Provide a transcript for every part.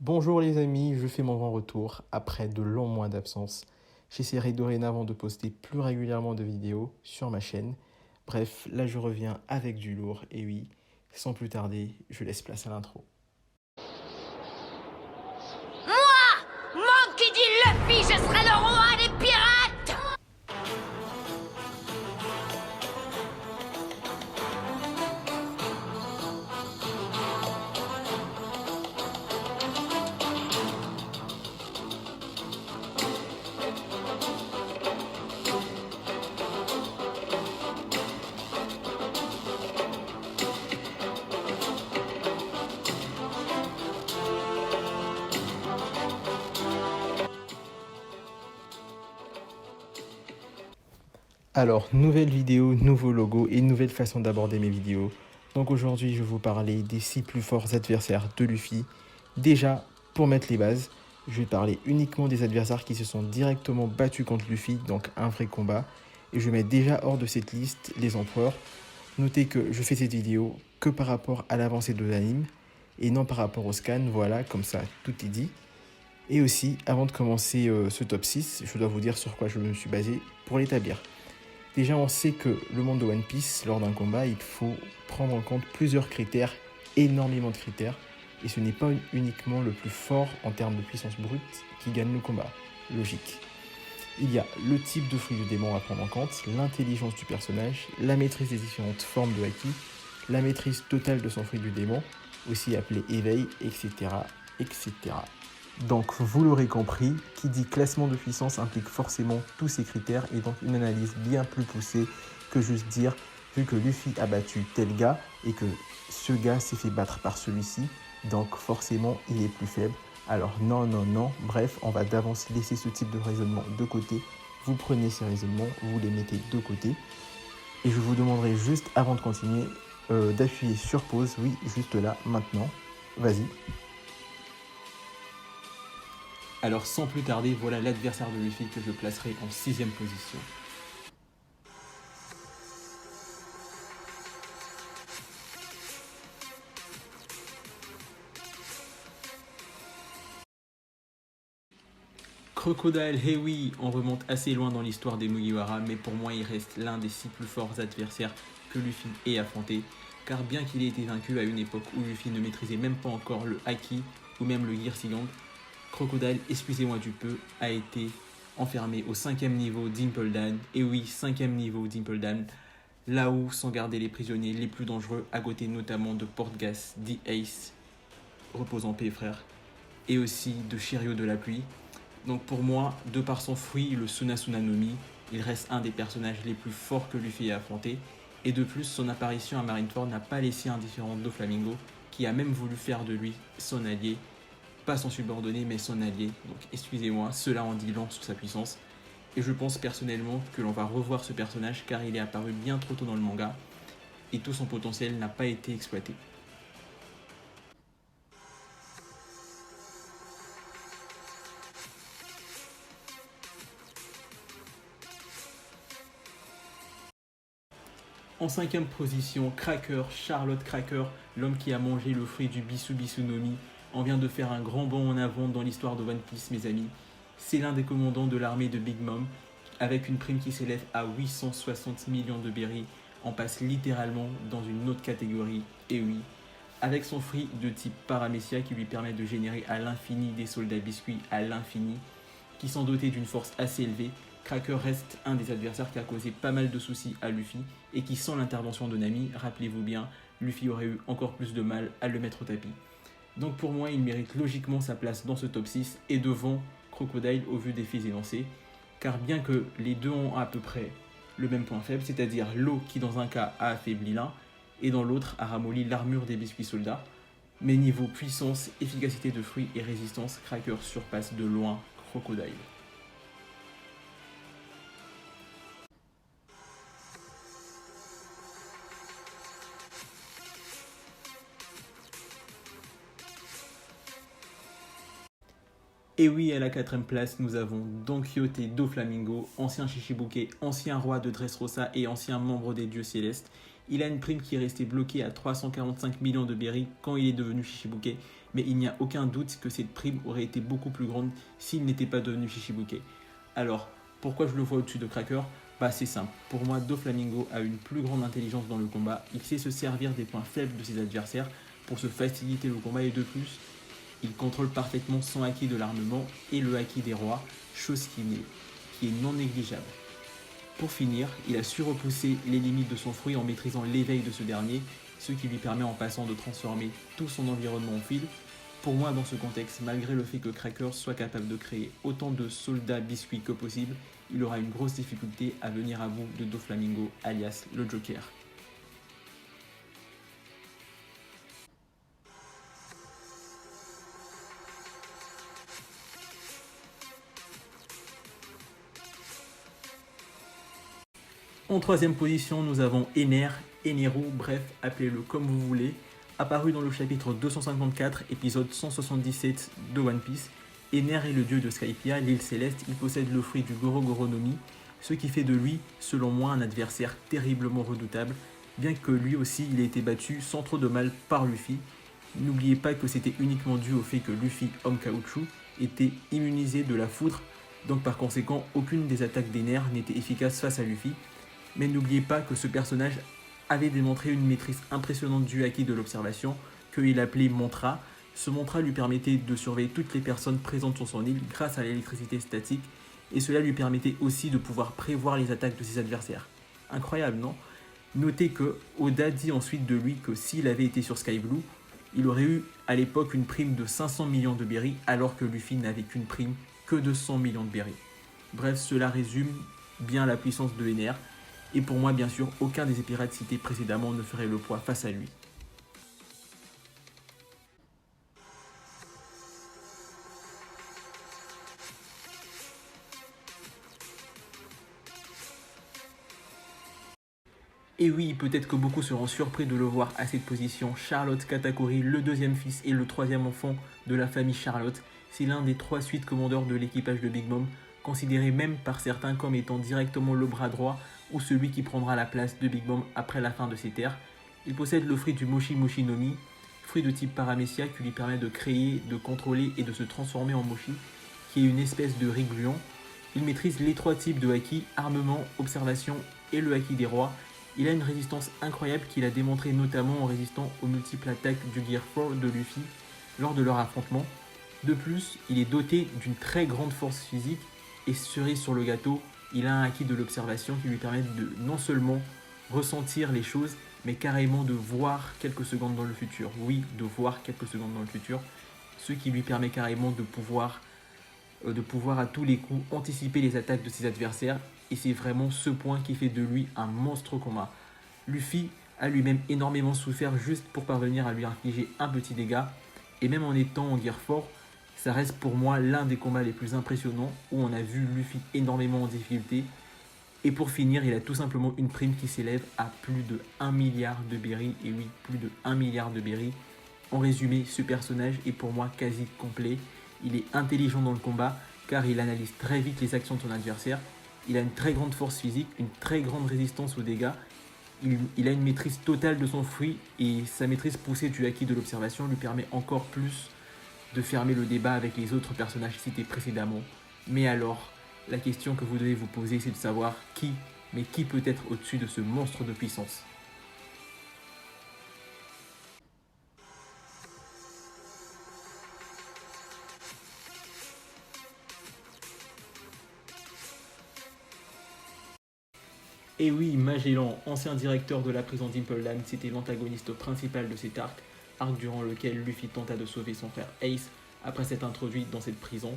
Bonjour les amis, je fais mon grand retour après de longs mois d'absence. J'essaierai dorénavant de poster plus régulièrement de vidéos sur ma chaîne. Bref, là je reviens avec du lourd et oui, sans plus tarder, je laisse place à l'intro. Moi qui dis Luffy, je serai le roi des pirates! Alors, nouvelle vidéo, nouveau logo et nouvelle façon d'aborder mes vidéos. Donc aujourd'hui, je vais vous parler des 6 plus forts adversaires de Luffy. Déjà, pour mettre les bases, je vais parler uniquement des adversaires qui se sont directement battus contre Luffy, donc un vrai combat. Et je mets déjà hors de cette liste les empereurs. Notez que je fais cette vidéo que par rapport à l'avancée de l'anime et non par rapport au scan, voilà, comme ça tout est dit. Et aussi, avant de commencer ce top 6, je dois vous dire sur quoi je me suis basé pour l'établir. Déjà, on sait que le monde de One Piece, lors d'un combat, il faut prendre en compte plusieurs critères, énormément de critères, et ce n'est pas uniquement le plus fort en termes de puissance brute qui gagne le combat. Logique. Il y a le type de fruit du démon à prendre en compte, l'intelligence du personnage, la maîtrise des différentes formes de haki, la maîtrise totale de son fruit du démon, aussi appelé éveil, etc. etc. Donc vous l'aurez compris, qui dit classement de puissance implique forcément tous ces critères et donc une analyse bien plus poussée que juste dire vu que Luffy a battu tel gars et que ce gars s'est fait battre par celui-ci, donc forcément il est plus faible. Alors non, bref, on va d'avance laisser ce type de raisonnement de côté. Vous prenez ces raisonnements, vous les mettez de côté. Et je vous demanderai juste avant de continuer d'appuyer sur pause, oui, juste là, maintenant. Vas-y. Alors sans plus tarder, voilà l'adversaire de Luffy que je placerai en 6ème position. Crocodile, eh oui, on remonte assez loin dans l'histoire des Mugiwara, mais pour moi il reste l'un des 6 plus forts adversaires que Luffy ait affronté, car bien qu'il ait été vaincu à une époque où Luffy ne maîtrisait même pas encore le Haki ou même le Gear Second, Crocodile, excusez-moi du peu, a été enfermé au 5ème niveau d'Impel Down, et oui, 5ème niveau d'Impel Down, là où sont gardés les prisonniers les plus dangereux, à côté notamment de Portgas, D-Ace, repose en paix frère, et aussi de Shiryu de la pluie. Donc pour moi, de par son fruit, le Sunasuna no Mi, il reste un des personnages les plus forts que Luffy ait affronté. Et de plus, son apparition à Marineford n'a pas laissé indifférent Doflamingo, qui a même voulu faire de lui son allié. Pas son subordonné, mais son allié. Donc excusez-moi, cela en dit long sur sa puissance. Et je pense personnellement que l'on va revoir ce personnage car il est apparu bien trop tôt dans le manga. Et tout son potentiel n'a pas été exploité. En 5ème position, Cracker, Charlotte Cracker, l'homme qui a mangé le fruit du Bisu Bisu no Mi. On vient de faire un grand bond en avant dans l'histoire de One Piece, mes amis. C'est l'un des commandants de l'armée de Big Mom, avec une prime qui s'élève à 860 millions de berries. On passe littéralement dans une autre catégorie, et oui. Avec son fruit de type Paramecia qui lui permet de générer à l'infini des soldats biscuits à l'infini, qui sont dotés d'une force assez élevée, Cracker reste un des adversaires qui a causé pas mal de soucis à Luffy et qui, sans l'intervention de Nami, rappelez-vous bien, Luffy aurait eu encore plus de mal à le mettre au tapis. Donc pour moi, il mérite logiquement sa place dans ce top 6 et devant Crocodile au vu des faits énoncés, car bien que les deux ont à peu près le même point faible, c'est-à-dire l'eau qui dans un cas a affaibli l'un et dans l'autre a ramolli l'armure des biscuits soldats, mais niveau puissance, efficacité de fruits et résistance, Cracker surpasse de loin Crocodile. Et oui, à la 4ème place, nous avons Don Quixote Doflamingo, ancien Shichibuke, ancien roi de Dressrosa et ancien membre des dieux célestes. Il a une prime qui est restée bloquée à 345 millions de berries quand il est devenu Shichibuke, mais il n'y a aucun doute que cette prime aurait été beaucoup plus grande s'il n'était pas devenu Shishibuke. Alors, pourquoi je le vois au-dessus de Cracker? Bah c'est simple, pour moi Doflamingo a une plus grande intelligence dans le combat, il sait se servir des points faibles de ses adversaires pour se faciliter le combat et de plus, il contrôle parfaitement son acquis de l'armement et le acquis des rois, chose qui est non négligeable. Pour finir, il a su repousser les limites de son fruit en maîtrisant l'éveil de ce dernier, ce qui lui permet en passant de transformer tout son environnement en fil. Pour moi, dans ce contexte, malgré le fait que Cracker soit capable de créer autant de soldats biscuits que possible, il aura une grosse difficulté à venir à bout de Doflamingo, alias le Joker. En troisième position, nous avons Eneru, bref, appelez-le comme vous voulez, apparu dans le chapitre 254, épisode 177 de One Piece. Ener est le dieu de Skypiea, l'île céleste, il possède le fruit du Goro Goro no Mi, ce qui fait de lui, selon moi, un adversaire terriblement redoutable, bien que lui aussi il ait été battu sans trop de mal par Luffy. N'oubliez pas que c'était uniquement dû au fait que Luffy, homme caoutchouc, était immunisé de la foudre, donc par conséquent aucune des attaques d'Ener n'était efficace face à Luffy. Mais n'oubliez pas que ce personnage avait démontré une maîtrise impressionnante du acquis de l'observation, qu'il appelait mantra. Ce mantra lui permettait de surveiller toutes les personnes présentes sur son île grâce à l'électricité statique, et cela lui permettait aussi de pouvoir prévoir les attaques de ses adversaires. Incroyable, non? Notez que Oda dit ensuite de lui que s'il avait été sur Sky Blue, il aurait eu à l'époque une prime de 500 millions de berries, alors que Luffy n'avait qu'une prime que de 100 millions de berries. Bref, cela résume bien la puissance de Ener. Et pour moi, bien sûr, aucun des pirates cités précédemment ne ferait le poids face à lui. Et oui, peut-être que beaucoup seront surpris de le voir à cette position. Charlotte Katakuri, le deuxième fils et le troisième enfant de la famille Charlotte, c'est l'un des 3 suites commandeurs de l'équipage de Big Mom, considéré même par certains comme étant directement le bras droit ou celui qui prendra la place de Big Mom après la fin de ses terres. Il possède le fruit du Moshi Moshi no Mi, fruit de type Paramecia qui lui permet de créer, de contrôler et de se transformer en Moshi, qui est une espèce de riz gluant. Il maîtrise les 3 types de haki, armement, observation et le haki des rois. Il a une résistance incroyable qu'il a démontré notamment en résistant aux multiples attaques du Gear 4 de Luffy lors de leur affrontement. De plus, il est doté d'une très grande force physique et cerise sur le gâteau, il a un acquis de l'observation qui lui permet de non seulement ressentir les choses, mais carrément de voir quelques secondes dans le futur. Oui, de voir quelques secondes dans le futur, ce qui lui permet carrément de pouvoir à tous les coups anticiper les attaques de ses adversaires, et c'est vraiment ce point qui fait de lui un monstre combat. Luffy a lui-même énormément souffert juste pour parvenir à lui infliger un petit dégât, et même en étant en Gear 4, ça reste pour moi l'un des combats les plus impressionnants où on a vu Luffy énormément en difficulté. Et pour finir, il a tout simplement une prime qui s'élève à plus de 1 milliard de berries, et oui, plus de 1 milliard de berries. En résumé, ce personnage est pour moi quasi complet. Il est intelligent dans le combat car il analyse très vite les actions de son adversaire. Il a une très grande force physique, une très grande résistance aux dégâts. Il a une maîtrise totale de son fruit et sa maîtrise poussée du acquis de l'observation lui permet encore plus de fermer le débat avec les autres personnages cités précédemment. Mais alors, la question que vous devez vous poser, c'est de savoir qui peut être au-dessus de ce monstre de puissance. Et oui, Magellan, ancien directeur de la prison d'Impel Down, c'était l'antagoniste principal de cet arc durant lequel Luffy tenta de sauver son frère Ace après s'être introduit dans cette prison.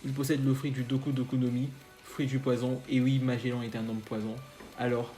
Il possède le fruit du Doku Doku no Mi, fruit du poison, et oui, Magellan est un homme poison. Alors,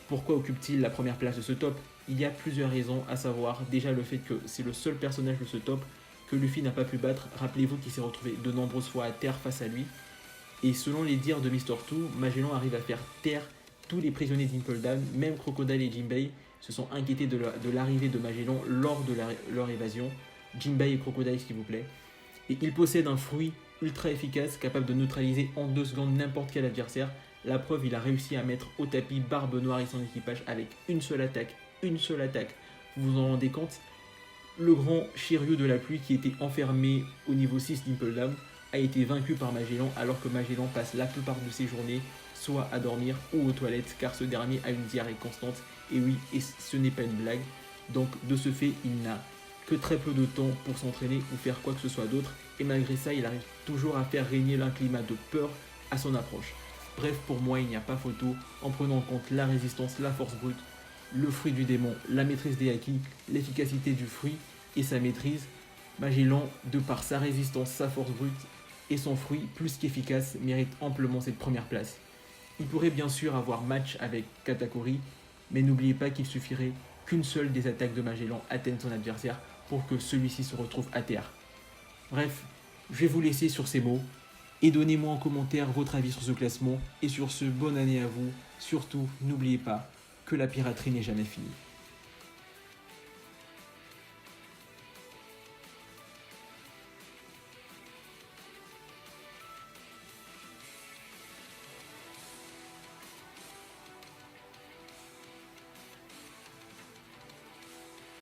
pourquoi occupe-t-il la première place de ce top? Il y a plusieurs raisons, à savoir déjà le fait que c'est le seul personnage de ce top que Luffy n'a pas pu battre. Rappelez-vous qu'il s'est retrouvé de nombreuses fois à terre face à lui. Et selon les dires de Mr. Two, Magellan arrive à faire taire tous les prisonniers d'Impel Down, même Crocodile et Jinbei se sont inquiétés de l'arrivée de Magellan lors de leur évasion. Jinbei et Crocodile, s'il vous plaît. Et il possède un fruit ultra efficace, capable de neutraliser en 2 secondes n'importe quel adversaire. La preuve, il a réussi à mettre au tapis Barbe Noire et son équipage avec une seule attaque. Une seule attaque. Vous vous en rendez compte? Le grand Shiryu de la pluie qui était enfermé au niveau 6 d'Impel Down a été vaincu par Magellan alors que Magellan passe la plupart de ses journées soit à dormir ou aux toilettes car ce dernier a une diarrhée constante et oui, et ce n'est pas une blague. Donc de ce fait, il n'a que très peu de temps pour s'entraîner ou faire quoi que ce soit d'autre et malgré ça, il arrive toujours à faire régner un climat de peur à son approche. Bref, pour moi, il n'y a pas photo en prenant en compte la résistance, la force brute, le fruit du démon, la maîtrise des acquis, l'efficacité du fruit et sa maîtrise. Magellan, de par sa résistance, sa force brute et son fruit plus qu'efficace, mérite amplement cette première place. Il pourrait bien sûr avoir match avec Katakuri, mais n'oubliez pas qu'il suffirait qu'une seule des attaques de Magellan atteigne son adversaire pour que celui-ci se retrouve à terre. Bref, je vais vous laisser sur ces mots et donnez-moi en commentaire votre avis sur ce classement et sur ce bonne année à vous. Surtout, n'oubliez pas que la piraterie n'est jamais finie.